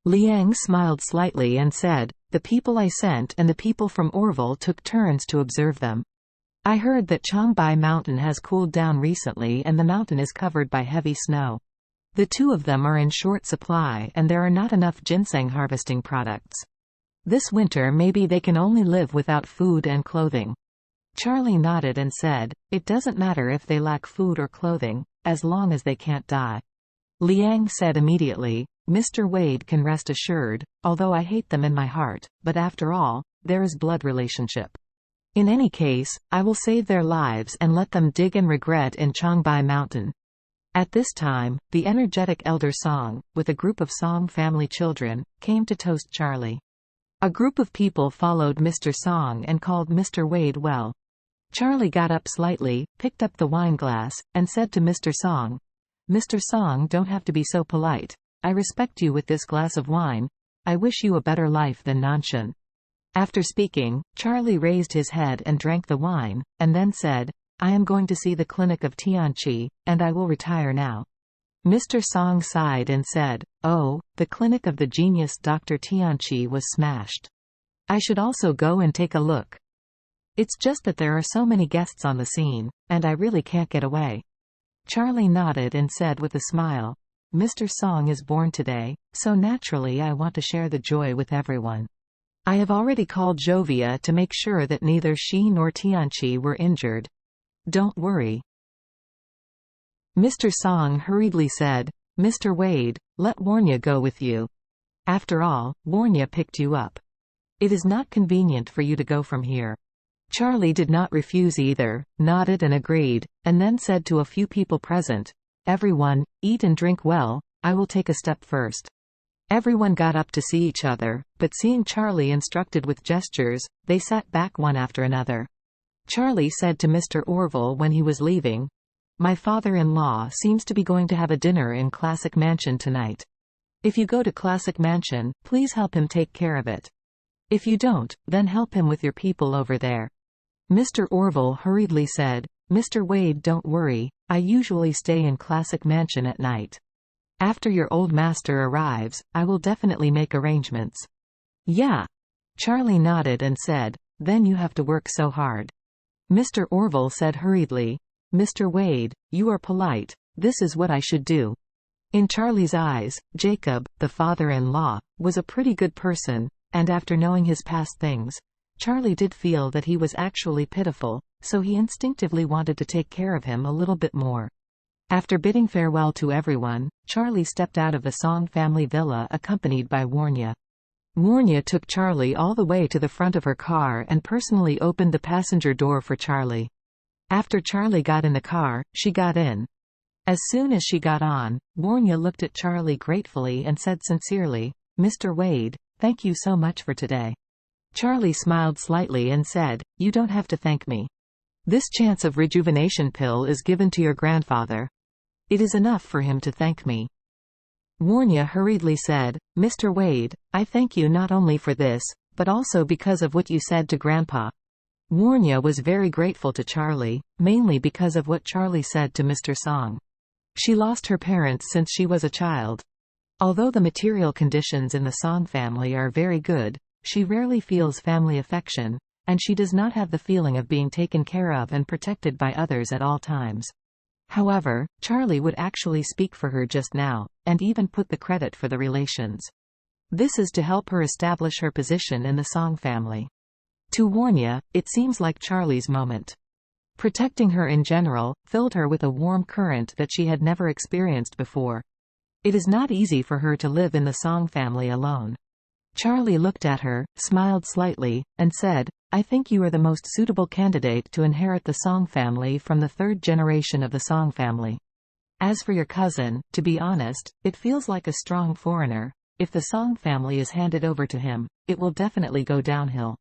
Liang smiled slightly and said, "The people I sent and the people from Orville took turns to observe them. I heard that Changbai Mountain has cooled down recently and the mountain is covered by heavy snow. The two of them are in short supply and there are not enough ginseng harvesting products. This winter maybe they can only live without food and clothing." Charlie nodded and said, "It doesn't matter if they lack food or clothing, as long as they can't die." Liang said immediately, "Mr. Wade can rest assured, although I hate them in my heart, but after all, there is blood relationship. In any case, I will save their lives and let them dig and regret in Changbai Mountain." At this time, the energetic elder Song, with a group of Song family children, came to toast Charlie. A group of people followed Mr. Song and called Mr. Wade well. Charlie got up slightly, picked up the wine glass, and said to Mr. Song, "Mr. Song, don't have to be so polite. I respect you with this glass of wine. I wish you a better life than Nanshan." After speaking, Charlie raised his head and drank the wine, and then said, "I am going to see the clinic of Tianqi, and I will retire now." Mr. Song sighed and said, "Oh, the clinic of the genius Dr. Tianqi was smashed. I should also go and take a look. It's just that there are so many guests on the scene, and I really can't get away." Charlie nodded and said with a smile, "Mr. Song is born today, so naturally I want to share the joy with everyone. I have already called Jovia to make sure that neither she nor Tianqi were injured. Don't worry." Mr. Song hurriedly said, "Mr. Wade, let Warnya go with you. After all, Warnya picked you up. It is not convenient for you to go from here." Charlie did not refuse either, nodded and agreed, and then said to a few people present, "Everyone, eat and drink well, I will take a step first." Everyone got up to see each other, but seeing Charlie instructed with gestures, they sat back one after another. Charlie said to Mr. Orville when he was leaving, "My father-in-law seems to be going to have a dinner in Classic Mansion tonight. If you go to Classic Mansion, please help him take care of it. If you don't, then help him with your people over there." Mr. Orville hurriedly said, "Mr. Wade, don't worry, I usually stay in Classic Mansion at night. After your old master arrives, I will definitely make arrangements." "Yeah." Charlie nodded and said, "Then you have to work so hard." Mr. Orville said hurriedly, "Mr. Wade, you are polite, this is what I should do." In Charlie's eyes, Jacob, the father-in-law, was a pretty good person, and after knowing his past things, Charlie did feel that he was actually pitiful, so he instinctively wanted to take care of him a little bit more. After bidding farewell to everyone, Charlie stepped out of the Song family villa accompanied by Warnya. Warnya took Charlie all the way to the front of her car and personally opened the passenger door for Charlie. After Charlie got in the car, she got in. As soon as she got on, Warnya looked at Charlie gratefully and said sincerely, "Mr. Wade, thank you so much for today." Charlie smiled slightly and said, "You don't have to thank me. This chance of rejuvenation pill is given to your grandfather. It is enough for him to thank me." Warnya hurriedly said, "Mr. Wade, I thank you not only for this, but also because of what you said to Grandpa." Warnya was very grateful to Charlie, mainly because of what Charlie said to Mr. Song. She lost her parents since she was a child. Although the material conditions in the Song family are very good, she rarely feels family affection, and she does not have the feeling of being taken care of and protected by others at all times. However, Charlie would actually speak for her just now, and even put the credit for the relations. This is to help her establish her position in the Song family. To Warnya, it seems like Charlie's moment. Protecting her in general filled her with a warm current that she had never experienced before. It is not easy for her to live in the Song family alone. Charlie looked at her, smiled slightly, and said, "I think you are the most suitable candidate to inherit the Song family from the third generation of the Song family. As for your cousin, to be honest, it feels like a strong foreigner. If the Song family is handed over to him, it will definitely go downhill."